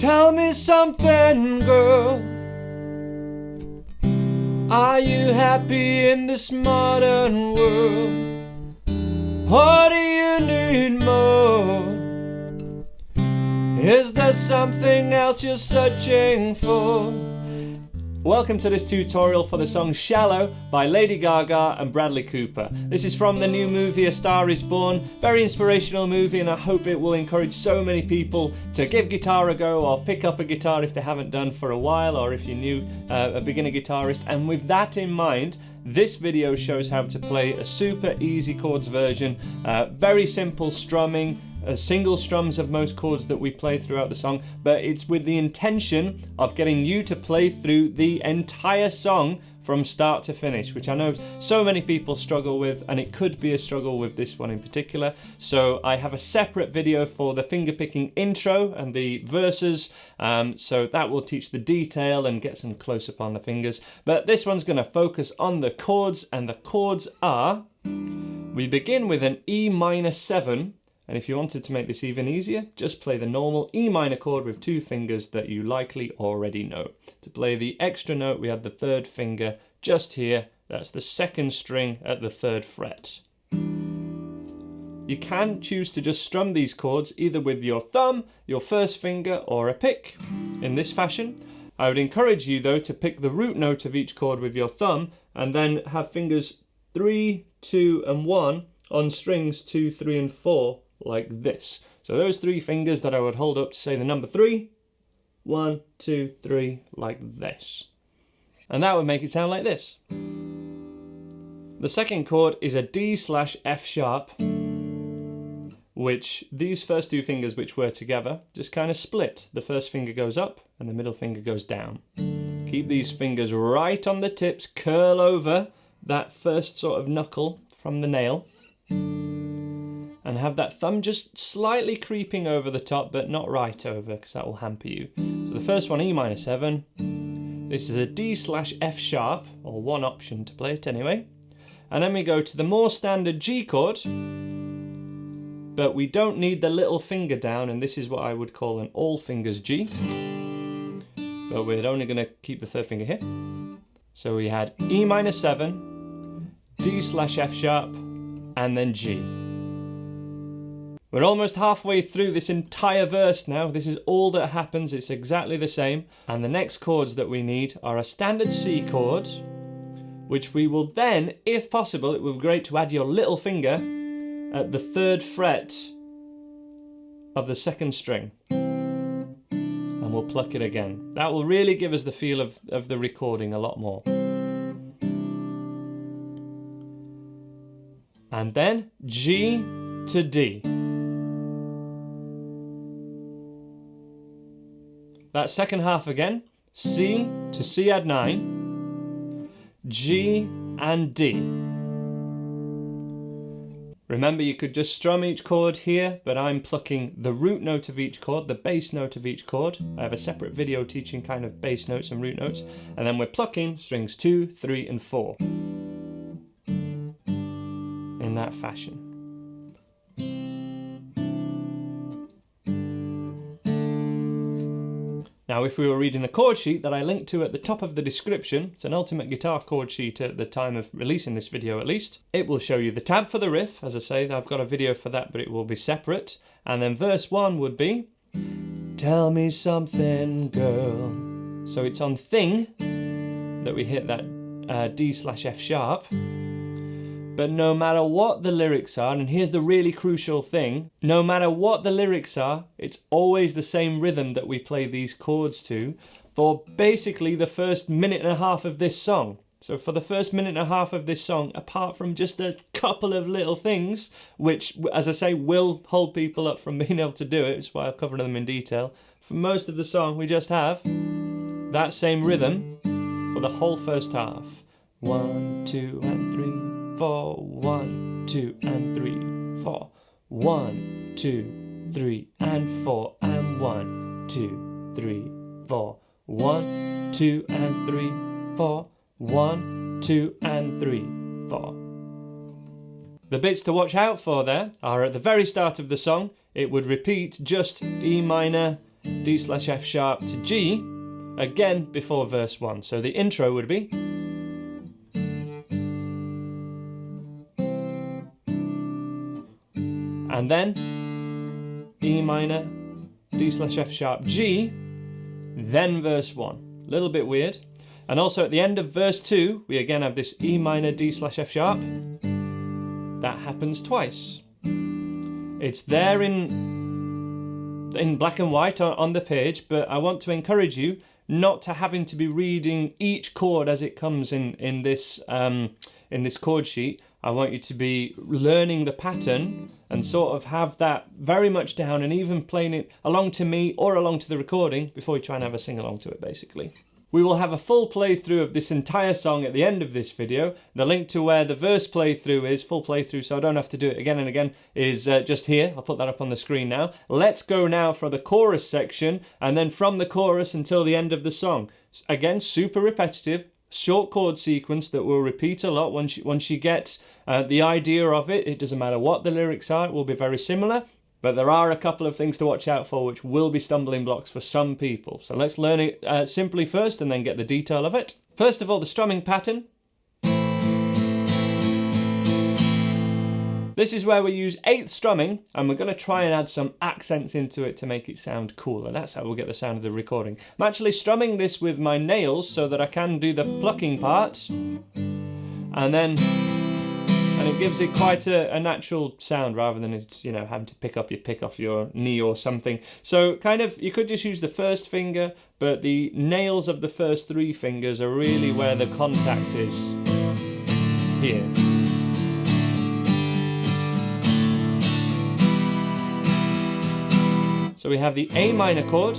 Tell me something, girl. Are you happy in this modern world? Or do you need more? Is there something else you're searching for? Welcome to this tutorial for the song Shallow by Lady Gaga and Bradley Cooper. This is from the new movie A Star Is Born. Very inspirational movie, and I hope it will encourage so many people to give guitar a go or pick up a guitar if they haven't done for a while, or if you're new, a beginner guitarist. And with that in mind, this video shows how to play a super easy chords version, very simple strumming, single strums of most chords that we play throughout the song, but it's with the intention of getting you to play through the entire song from start to finish, which I know so many people struggle with, and it could be a struggle with this one in particular. So I have a separate video for the fingerpicking intro and the verses, so that will teach the detail and get some close up on the fingers. But this one's going to focus on the chords, and the chords are, we begin with an E minor 7. And if you wanted to make this even easier, just play the normal E minor chord with two fingers that you likely already know. To play the extra note, we had the third finger just here. That's the second string at the third fret. You can choose to just strum these chords either with your thumb, your first finger, or a pick in this fashion. I would encourage you though to pick the root note of each chord with your thumb and then have fingers 3, 2, and 1 on strings 2, 3, and 4. Like this. So those three fingers that I would hold up to say the number 3, 1, 2, 3, like this. And that would make it sound like this. The second chord is a D/F sharp, which these first two fingers which were together just kind of split. The first finger goes up and the middle finger goes down. Keep these fingers right on the tips, curl over that first sort of knuckle from the nail, and have that thumb just slightly creeping over the top, but not right over, because that will hamper you. So the first one, E minor 7. This is a D/F sharp, or one option to play it anyway. And then we go to the more standard G chord, but we don't need the little finger down, and this is what I would call an all fingers G. But we're only going to keep the third finger here. So we had E minor 7, D/F sharp, and then G. We're almost halfway through this entire verse now. This is all that happens. It's exactly the same. And the next chords that we need are a standard C chord, which we will then, if possible, it would be great to add your little finger at the third fret of the second string. And we'll pluck it again. That will really give us the feel of the recording a lot more. And then G to D. That second half again, C to C add 9, G and D. Remember, you could just strum each chord here, but I'm plucking the root note of each chord, the bass note of each chord. I have a separate video teaching kind of bass notes and root notes, and then we're plucking strings 2, 3, and 4. In that fashion. Now, if we were reading the chord sheet that I linked to at the top of the description, it's an Ultimate Guitar chord sheet at the time of releasing this video at least, it will show you the tab for the riff. As I say, I've got a video for that, but it will be separate. And then verse 1 would be, tell me something, girl. So it's on thing that we hit that D/F sharp. But no matter what the lyrics are, and here's the really crucial thing, no matter what the lyrics are, it's always the same rhythm that we play these chords to for basically the first minute and a half of this song. So for the first minute and a half of this song, apart from just a couple of little things, which, as I say, will hold people up from being able to do it, that's why I'll cover them in detail, for most of the song we just have that same rhythm for the whole first half. 1, 2, and 3. 4, 1, 2, and 3, 4. 1, 2, 3, and 4, and 1, 2, 3, 4. 1, 2, and 3, 4. 1, 2, and 3, 4. The bits to watch out for there are at the very start of the song, it would repeat just E minor, D/F sharp to G, again before verse 1. So the intro would be. And then E minor, D/F sharp G, then verse 1. A little bit weird. And also at the end of verse 2, we again have this E minor, D/F sharp. That happens twice. It's there in black and white on the page, but I want to encourage you not to having to be reading each chord as it comes in this chord sheet. I want you to be learning the pattern and sort of have that very much down, and even playing it along to me or along to the recording before you try and have a sing along to it, basically. We will have a full playthrough of this entire song at the end of this video. The link to where the verse playthrough is, full playthrough, so I don't have to do it again and again, is just here. I'll put that up on the screen now. Let's go now for the chorus section, and then from the chorus until the end of the song. Again, super repetitive, short chord sequence that will repeat a lot once you get the idea of it. It doesn't matter what the lyrics are, it will be very similar. But there are a couple of things to watch out for which will be stumbling blocks for some people. So let's learn it simply first and then get the detail of it. First of all, the strumming pattern. This is where we use 8th strumming, and we're going to try and add some accents into it to make it sound cooler. That's how we'll get the sound of the recording. I'm actually strumming this with my nails so that I can do the plucking part. And it gives it quite a natural sound rather than it's, having to pick off your knee or something. So kind of, you could just use the first finger, but the nails of the first 3 fingers are really where the contact is. Here. So we have the A minor chord,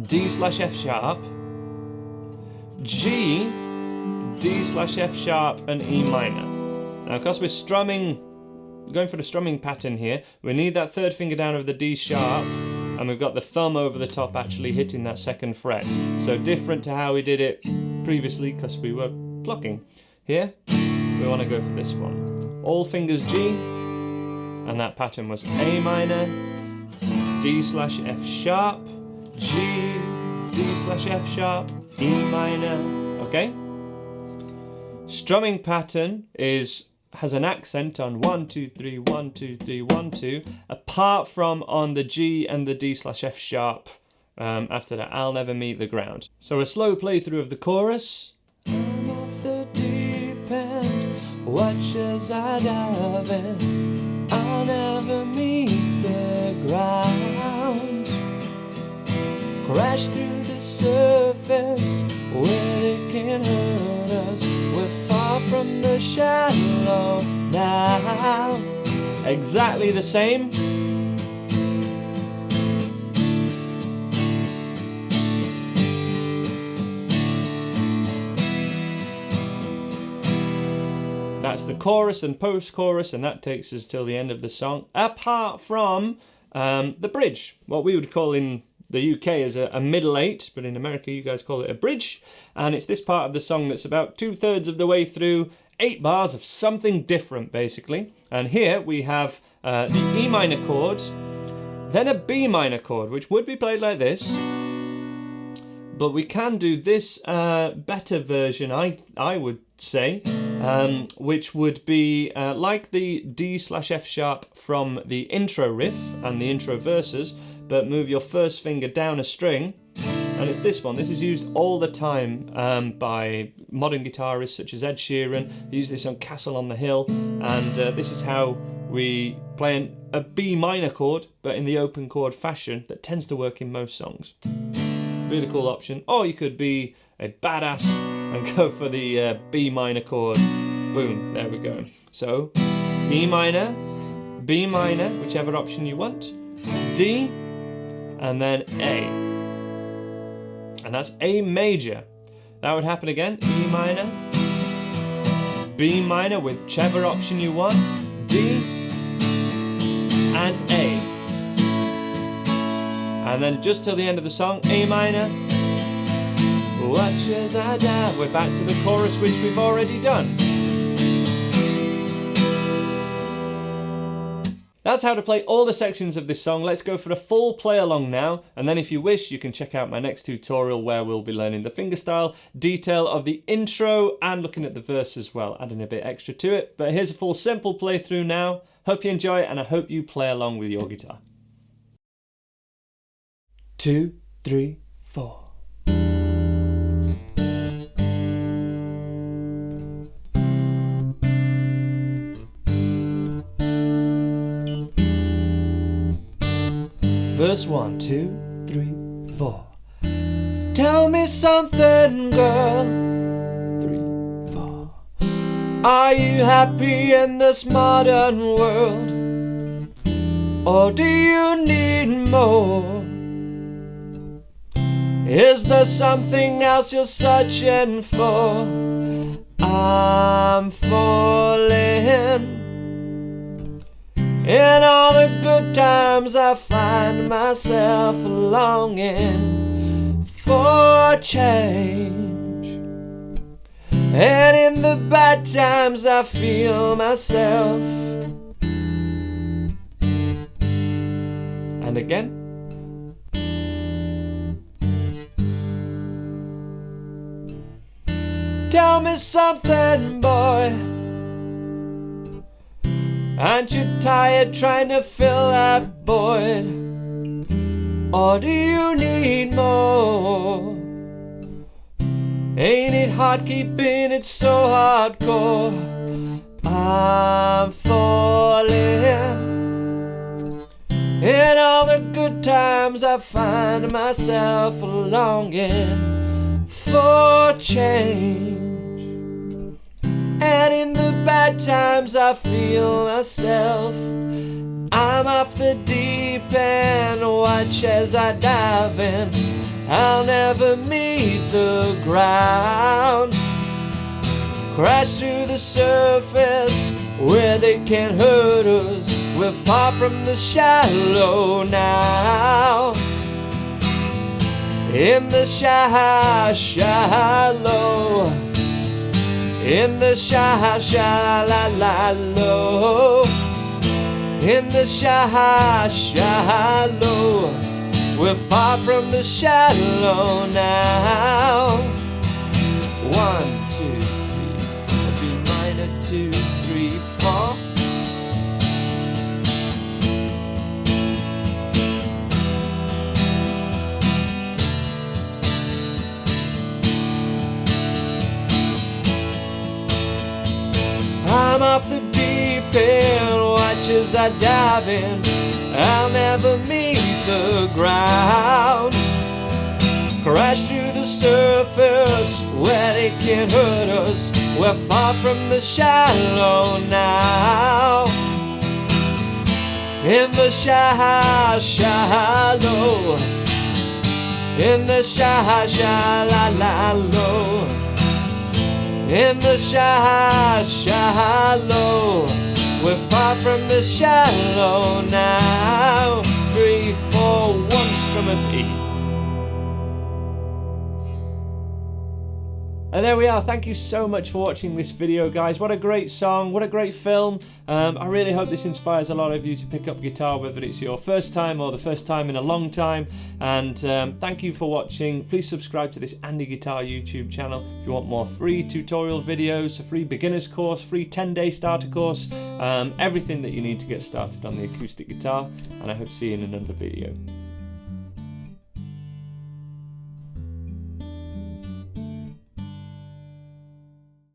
D/F sharp, G, D/F sharp, and E minor. Now, because we're going for the strumming pattern here, we need that 3rd finger down over the D sharp, and we've got the thumb over the top actually hitting that 2nd fret. So different to how we did it previously, because we were plucking. Here, we want to go for this one. All fingers G, and that pattern was A minor, D/F sharp, G, D/F sharp, E minor. Okay? Strumming pattern has an accent on 1, 2, 3, 1, 2, 3, 1, 2, apart from on the G and the D/F sharp. After that, I'll never meet the ground. So a slow playthrough of the chorus. I'm off the deep end, watch as I dive in, I'll never meet the ground. Crash through the surface where it can hurt us. We're far from the shallow now. Exactly the same. That's the chorus and post-chorus, and that takes us till the end of the song, apart from the bridge, what we would call in the UK as a middle 8, but in America you guys call it a bridge, and it's this part of the song that's about 2/3 of the way through, 8 bars of something different basically. And here we have the E minor chord, then a B minor chord, which would be played like this, but we can do this better version, I would say, which would be like the D/F sharp from the intro riff and the intro verses, but move your first finger down a string, and it's this one. This is used all the time by modern guitarists such as Ed Sheeran. They use this on Castle on the Hill, and this is how we play a B minor chord, but in the open chord fashion that tends to work in most songs. Really cool option. Or you could be a badass and go for the B minor chord. Boom, there we go. So, E minor, B minor, whichever option you want, D, and then A. And that's A major. That would happen again, E minor, B minor, whichever option you want, D, and A. And then just till the end of the song, A minor, watch as I die. We're back to the chorus, which we've already done. That's how to play all the sections of this song. Let's go for a full play along now, and then if you wish you can check out my next tutorial where we'll be learning the fingerstyle, detail of the intro and looking at the verse as well, adding a bit extra to it. But here's a full simple playthrough now. Hope you enjoy it and I hope you play along with your guitar. 2, 3, 4. Verse 1, 2, 3, 4. Tell me something, girl. 3, 4. Are you happy in this modern world? Or do you need more? Is there something else you're searching for? I'm falling. In all the good times I find myself longing for change, and in the bad times I feel myself. And again. Tell me something, boy. Aren't you tired trying to fill that void? Or do you need more? Ain't it hard keeping it so hardcore? I'm falling. In all the good times I find myself longing for change, and in the bad times I feel myself. I'm off the deep end, watch as I dive in. I'll never meet the ground. Crash through the surface where they can't hurt us. We're far from the shallow now. In the shallow. In the shallow, in the shallow, we're far from the shallow now. 1, 2, 3, 4, B minor, 2, 3, 4. I'm off the deep end, watch as I dive in. I'll never meet the ground. Crash through the surface where they can't hurt us. We're far from the shallow now. In the shallow, in the shallow. In the shallow, we're far from the shallow now. 3, 4, 1, strum of E. And there we are. Thank you so much for watching this video, guys. What a great song, what a great film. I really hope this inspires a lot of you to pick up guitar, whether it's your first time or the first time in a long time. And thank you for watching. Please subscribe to this Andy Guitar YouTube channel if you want more free tutorial videos, a free beginner's course, free 10-day starter course, everything that you need to get started on the acoustic guitar. And I hope to see you in another video.